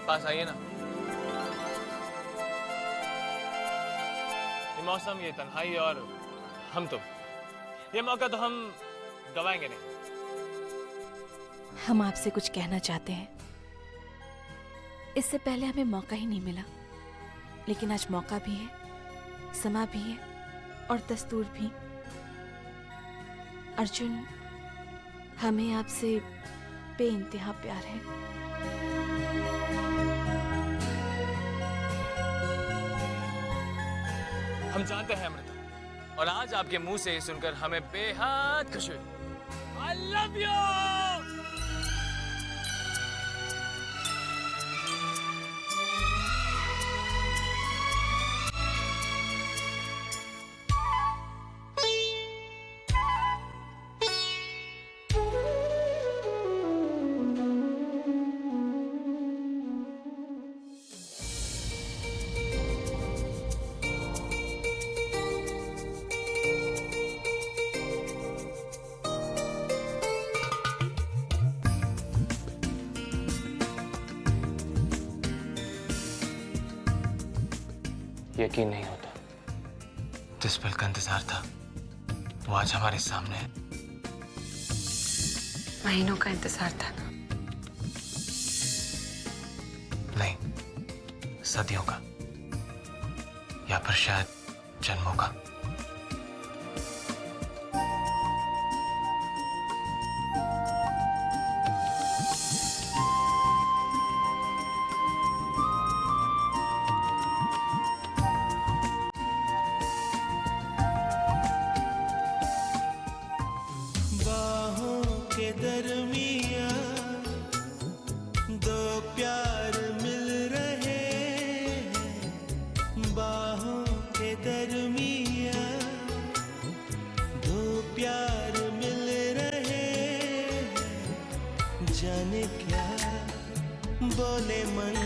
पास आइए ना। ये मौसम, ये तन्हाई और हम तुम, ये मौका तो हम गवाएंगे नहीं। हम आपसे कुछ कहना चाहते हैं। इससे पहले हमें मौका ही नहीं मिला, लेकिन आज मौका भी है, समा भी है और दस्तूर भी। अर्जुन, हमें आपसे बेइंतहा प्यार है। हम जानते हैं अमृता, और आज आपके मुंह से सुनकर हमें बेहद खुशी हुई। I love you! यकीन नहीं होता, जिस पल का इंतजार था वो आज हमारे सामने है। महीनों का इंतजार था ना? नहीं, सदियों का, या फिर शायद जन्मों का। जाने क्या बोले मन,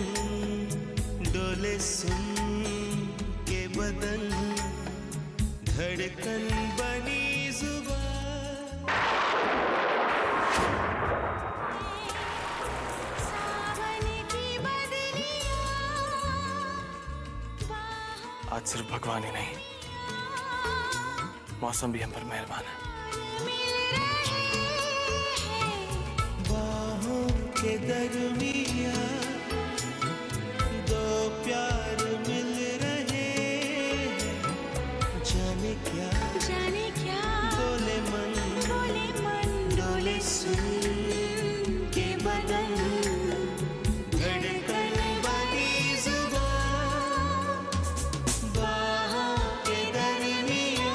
डोले सुन के बदन, धड़कन बनी जुबान। आज सिर्फ भगवान ही नहीं, मौसम भी हम पर मेहरबान है। बाहों के दरमिया दो प्यार मिल रहे हैं, जाने क्या बोले मन, डोले सुन के बदन, धड़कन बनी जुबान। बाहों के दरमिया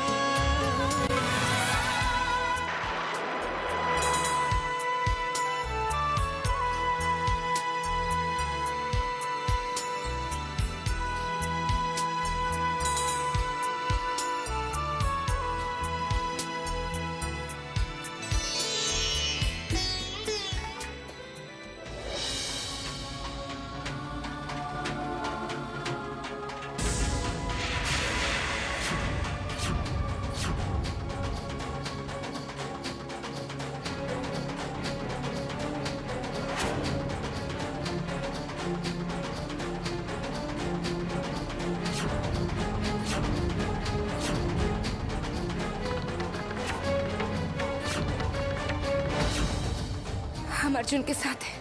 हम अर्जुन के साथ हैं।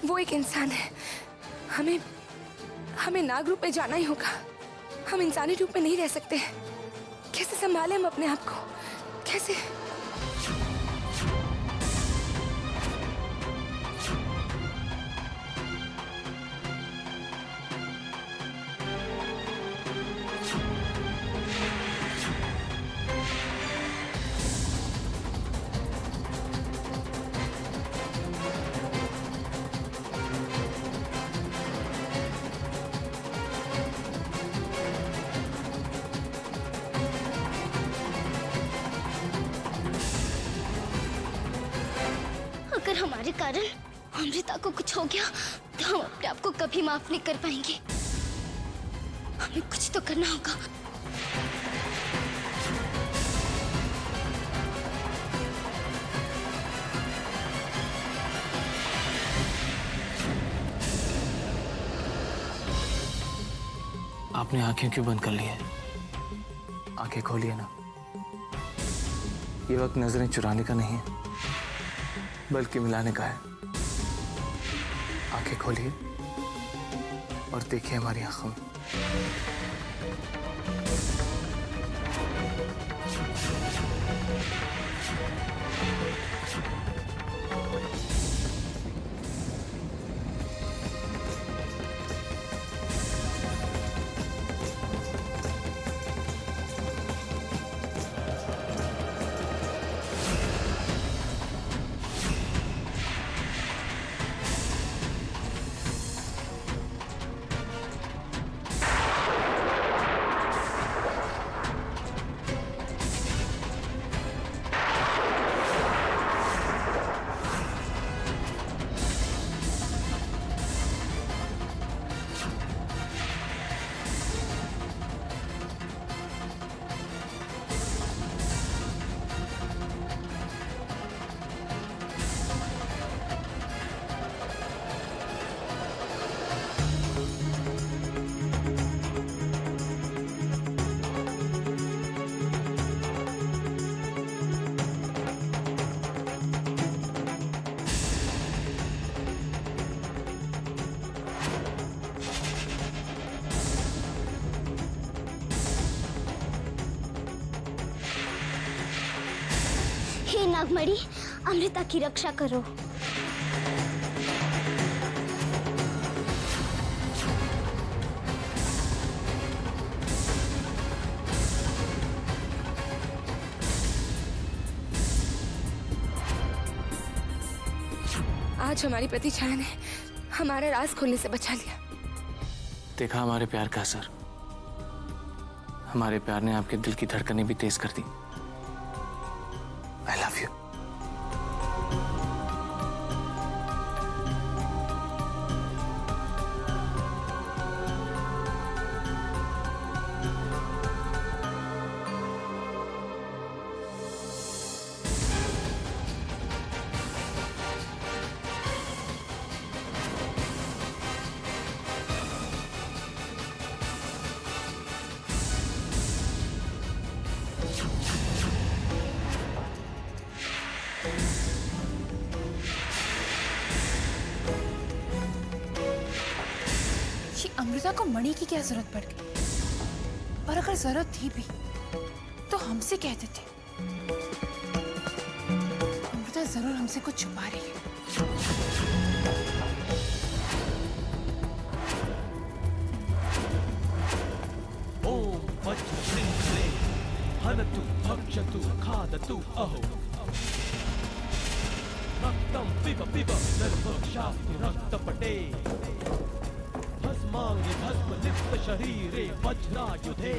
वो एक इंसान है। हमें नाग रूप में जाना ही होगा। हम इंसानी रूप में नहीं रह सकते। कैसे संभालें हम अपने आप को? कैसे? अगर हमारे कारण अमृता को कुछ हो गया तो हम अपने आप को कभी माफ नहीं कर पाएंगे। हमें कुछ तो करना होगा। आपने आंखें क्यों बंद कर ली है? आंखें खोलिए ना। ये वक्त नजरें चुराने का नहीं है, बल्कि मिलाने का है। आंखें खोलिए और देखिए हमारी आंखों में। हे नागमणि, अमृता की रक्षा करो। आज हमारी प्रतीक्षाया ने हमारा राज खोलने से बचा लिया। देखा हमारे प्यार का असर। हमारे प्यार ने आपके दिल की धड़कनें भी तेज कर दी। I love you. अमृता को मणि की क्या जरूरत पड़ गई? और अगर जरूरत थी भी तो हमसे कह देते। अमृता जरूर हमसे कुछ छुपा रही है। ओम वज्रसिंहे हनतु भक्षतु खादतु अहो रक्तं पिब पिब निर्भक्षास्ति रक्तपटे भस्मांगे भस्म लिप्त शरीरे वज्रायुधे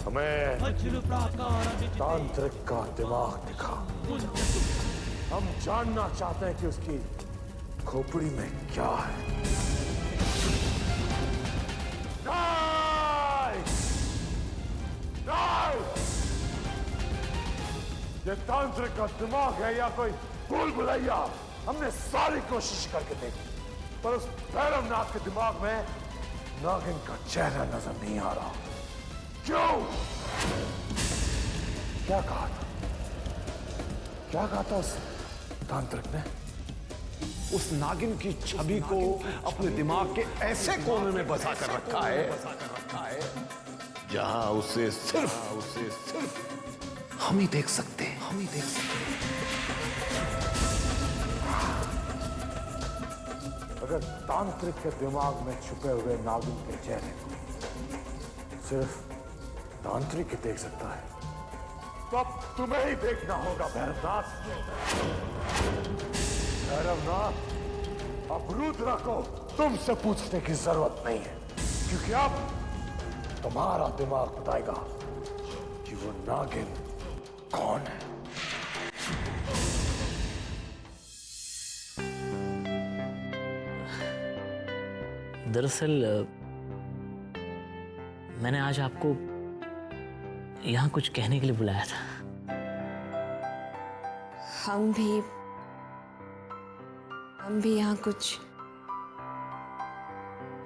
हमें वज्र प्राकार तांत्रिक का दिमाग दिखा। हम जानना चाहते हैं कि उसकी खोपड़ी में क्या है। ये तांत्रिक का दिमाग है या कोई भूल भुलैया? हमने सारी कोशिश करके देखी, पर उस भैरवनाथ के दिमाग में नागिन का चेहरा नजर नहीं आ रहा। क्यों? क्या कहा था? क्या कहा था उस तांत्रिक ने? उस नागिन की छवि को अपने दिमाग के ऐसे कोने में बसा कर रखा है जहां उसे सिर्फ हम ही देख सकते हैं। अगर तांत्रिक के दिमाग में छुपे हुए नागिन के चेहरे को सिर्फ तांत्रिक ही देख सकता है, तो अब तुम्हें ही देखना होगा भैरवनाथ। भैरवनाथ, अब रुद्र को तुमसे पूछने की जरूरत नहीं है, क्योंकि अब तुम्हारा दिमाग बताएगा कि वो नागिन कौन है। दरअसल मैंने आज आपको यहाँ कुछ कहने के लिए बुलाया था। हम भी यहाँ कुछ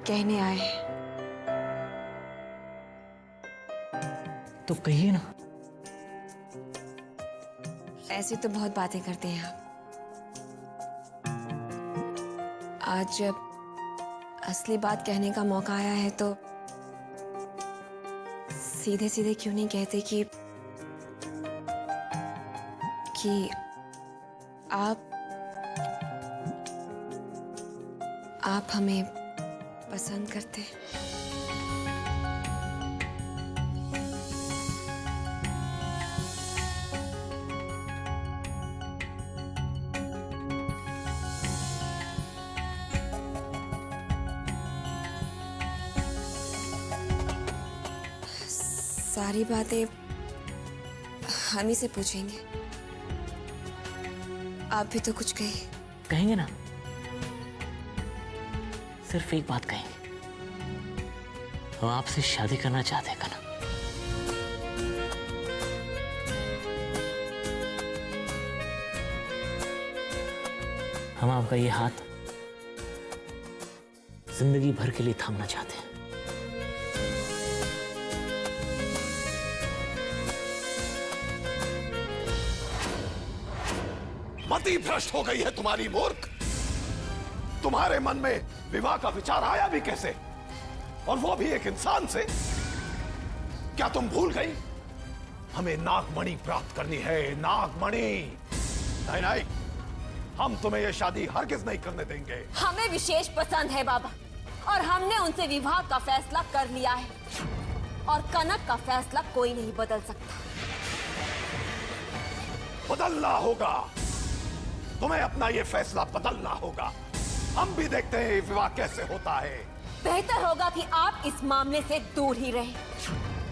कहने आए हैं। तो कहिए ना। ऐसे तो बहुत बातें करते हैं आप। आज जब असली बात कहने का मौका आया है तो सीधे सीधे क्यों नहीं कहते कि आप हमें पसंद करते हैं। सारी बातें हम ही से पूछेंगे। आप भी तो कुछ कहिए। कहेंगे ना, सिर्फ एक बात कहेंगे, हम आपसे शादी करना चाहते हैं कनक। हम आपका ये हाथ जिंदगी भर के लिए थामना चाहते हैं। मति भ्रष्ट हो गई है तुम्हारी मूर्ख। तुम्हारे मन में विवाह का विचार आया भी कैसे, और वो भी एक इंसान से? क्या तुम भूल गई हमें नागमणि प्राप्त करनी है? नागमणि। नहीं नहीं, हम तुम्हें यह शादी हरगिज नहीं करने देंगे। हमें विशेष पसंद है बाबा, और हमने उनसे विवाह का फैसला कर लिया है, और कनक का फैसला कोई नहीं बदल सकता। बदलना होगा, तुम्हें अपना ये फैसला बदलना होगा। हम भी देखते हैं विवाह कैसे होता है। बेहतर होगा कि आप इस मामले से दूर ही रहें,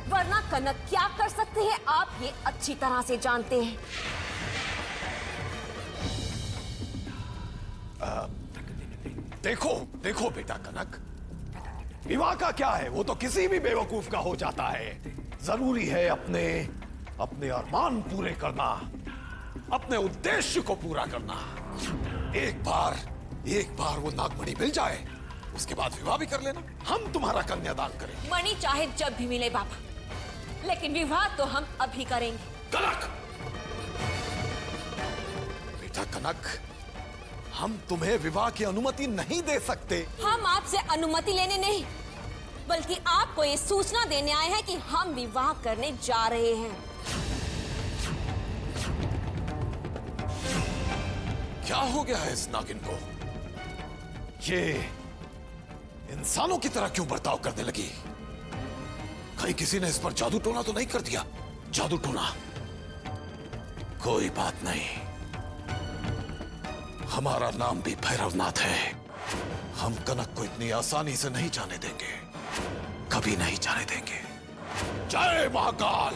वरना कनक क्या कर सकती है आप ये अच्छी तरह से जानते हैं। देखो देखो बेटा कनक, विवाह का क्या है, वो तो किसी भी बेवकूफ का हो जाता है। जरूरी है अपने अपने अरमान पूरे करना, अपने उद्देश्य को पूरा करना। एक बार वो नागमणि मिल जाए, उसके बाद विवाह भी कर लेना। हम तुम्हारा कन्यादान करेंगे। मणि चाहे जब भी मिले बाबा, लेकिन विवाह तो हम अभी करेंगे। कनक, बेटा कनक, हम तुम्हें विवाह की अनुमति नहीं दे सकते। हम आपसे अनुमति लेने नहीं, बल्कि आपको ये सूचना देने आए हैं कि हम विवाह करने जा रहे हैं। क्या हो गया है इस नागिन को? ये इंसानों की तरह क्यों बर्ताव करने लगी? कहीं किसी ने इस पर जादू टोना तो नहीं कर दिया? जादू टोना? कोई बात नहीं, हमारा नाम भी भैरवनाथ है। हम कनक को इतनी आसानी से नहीं जाने देंगे, कभी नहीं जाने देंगे। जय महाकाल।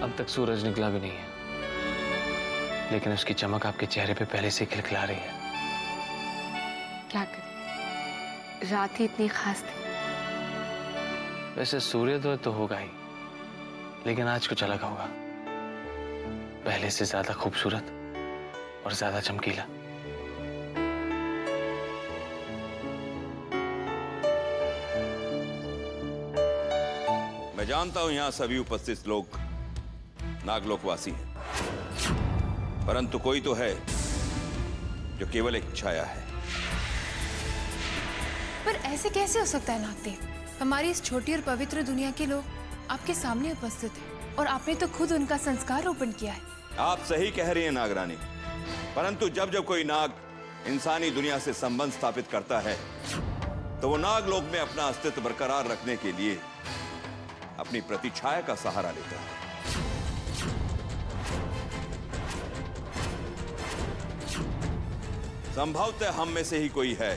अब तक सूरज निकला भी नहीं है, लेकिन उसकी चमक आपके चेहरे पे पहले से खिलखिला रही है। क्या करें, रात ही इतनी खास थी। वैसे सूर्योदय तो होगा ही, लेकिन आज कुछ अलग होगा, पहले से ज्यादा खूबसूरत और ज्यादा चमकीला। मैं जानता हूं यहां सभी उपस्थित लोग नागलोकवासी हैं, परंतु कोई तो है जो केवल एक छाया है। पर ऐसे कैसे हो सकता है नागदेव? हमारी इस छोटी और पवित्र दुनिया के लोग आपके सामने उपस्थित हैं, और आपने तो खुद उनका संस्कार रोपण किया है। आप सही कह रही हैं नागरानी, परंतु जब जब कोई नाग इंसानी दुनिया से संबंध स्थापित करता है, तो वो नागलोक में अपना अस्तित्व बरकरार रखने के लिए अपनी प्रतिछाया का सहारा लेता है। संभवतः हम में से ही कोई है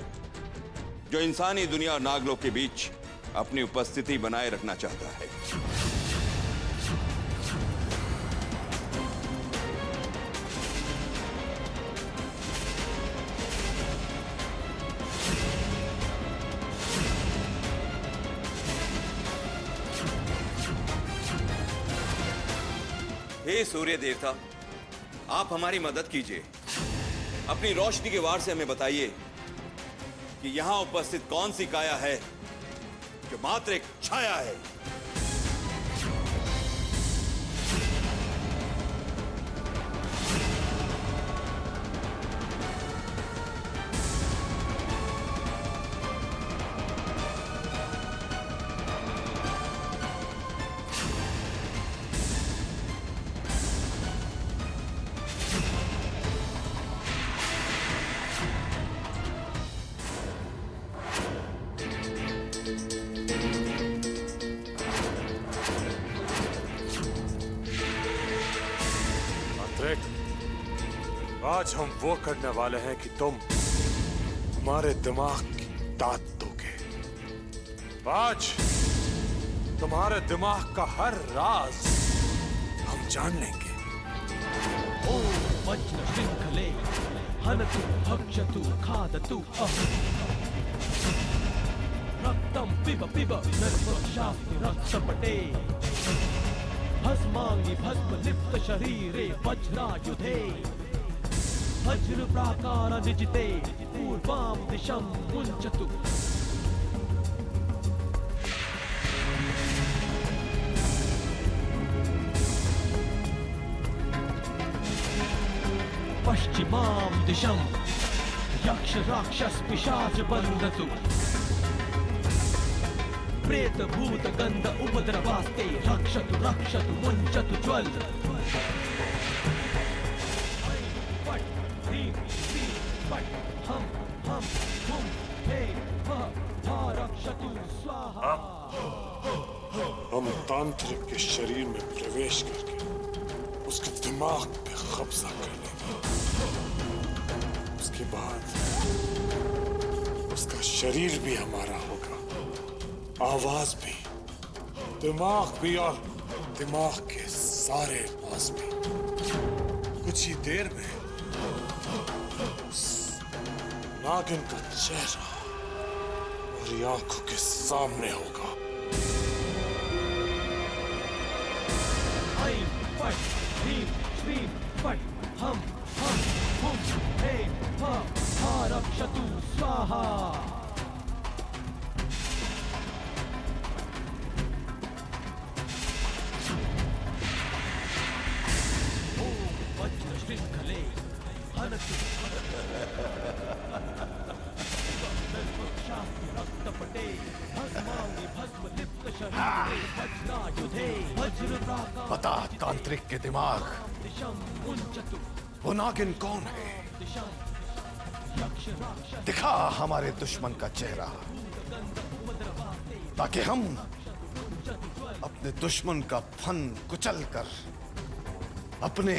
जो इंसानी दुनिया और नागलोक के बीच अपनी उपस्थिति बनाए रखना चाहता है। हे सूर्य देवता, आप हमारी मदद कीजिए। अपनी रोशनी के वार से हमें बताइए कि यहां उपस्थित कौन सी काया है जो मात्र एक छाया है। आज हम वो करने वाले हैं कि तुम हमारे दिमाग की दाद दोगे। आज तुम्हारे दिमाग का हर राज हम जान लेंगे। ओम वज्र श्रृंखले हनतु भक्षतु खादतु रक्तम पिब पिब नर्मशास्ति रक्तपटे भस्मांगि भस्म लिप्त शरीरे वज्रायुधे वज्र प्राकार निजिते पूर्वां दिशं मुञ्चतु। पश्चिमां दिशं यक्ष राक्षस पिशाच बंधतु। प्रेत भूत गंध उपद्रवास्ते रक्षतु रक्षतु मुञ्चतु ज्वल। हम तांत्रिक के शरीर में प्रवेश करके उसके दिमाग पे कब्जा कर लेंगे। उसके बाद उसका शरीर भी हमारा होगा, आवाज भी, दिमाग भी और दिमाग के सारे राज भी। कुछ ही देर में नागिन का चेहरा मेरी आंखों के सामने होगा। ऐं फट् ह्रीं श्रीं फट् हम हुम हे हा रक्षतु स्वाहा। ओम वज्र श्रृंखले हनतु रक्तपटे भस्मांगि भस्म लिप्त शरीरे वज्रायुधे वज्र प्राकार। बता तांत्रिक के दिमाग, दिशं मुञ्चतु वो नागिन कौन है? दिखा हमारे दुश्मन का चेहरा ताकि हम अपने दुश्मन का फन कुचल कर अपने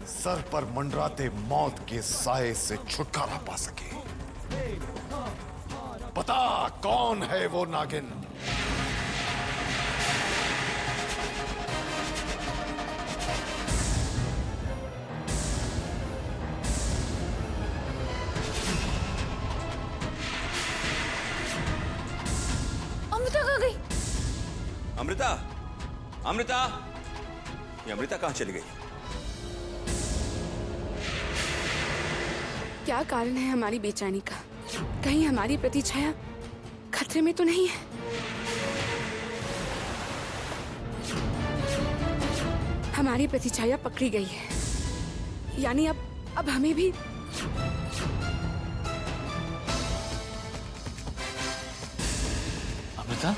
सर पर मंडराते मौत के साए से छुटकारा पा सके। बता कौन है वो नागिन? अमृता कहाँ गई? अमृता, अमृता, ये अमृता कहाँ चली गई? क्या कारण है हमारी बेचैनी का? कहीं हमारी प्रतिछाया खतरे में तो नहीं है? हमारी प्रतिछाया पकड़ी गई है, यानी अब हमें भी अमृता,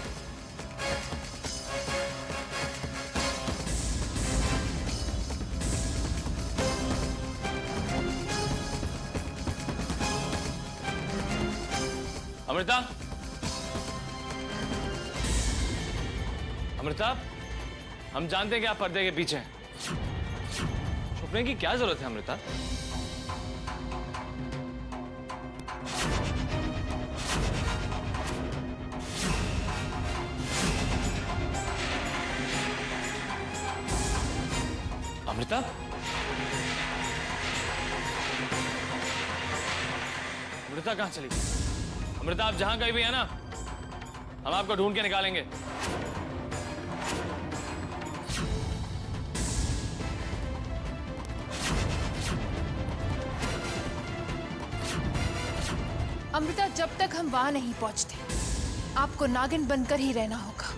अमृता, अमृता, हम जानते हैं कि आप पर्दे के पीछे हैं। छुपने की क्या जरूरत है अमृता? अमृता, अमृता कहाँ चली? अमृता, आप जहां कहीं भी है ना, हम आपको ढूंढ के निकालेंगे। अमृता, जब तक हम वहां नहीं पहुंचते आपको नागिन बनकर ही रहना होगा।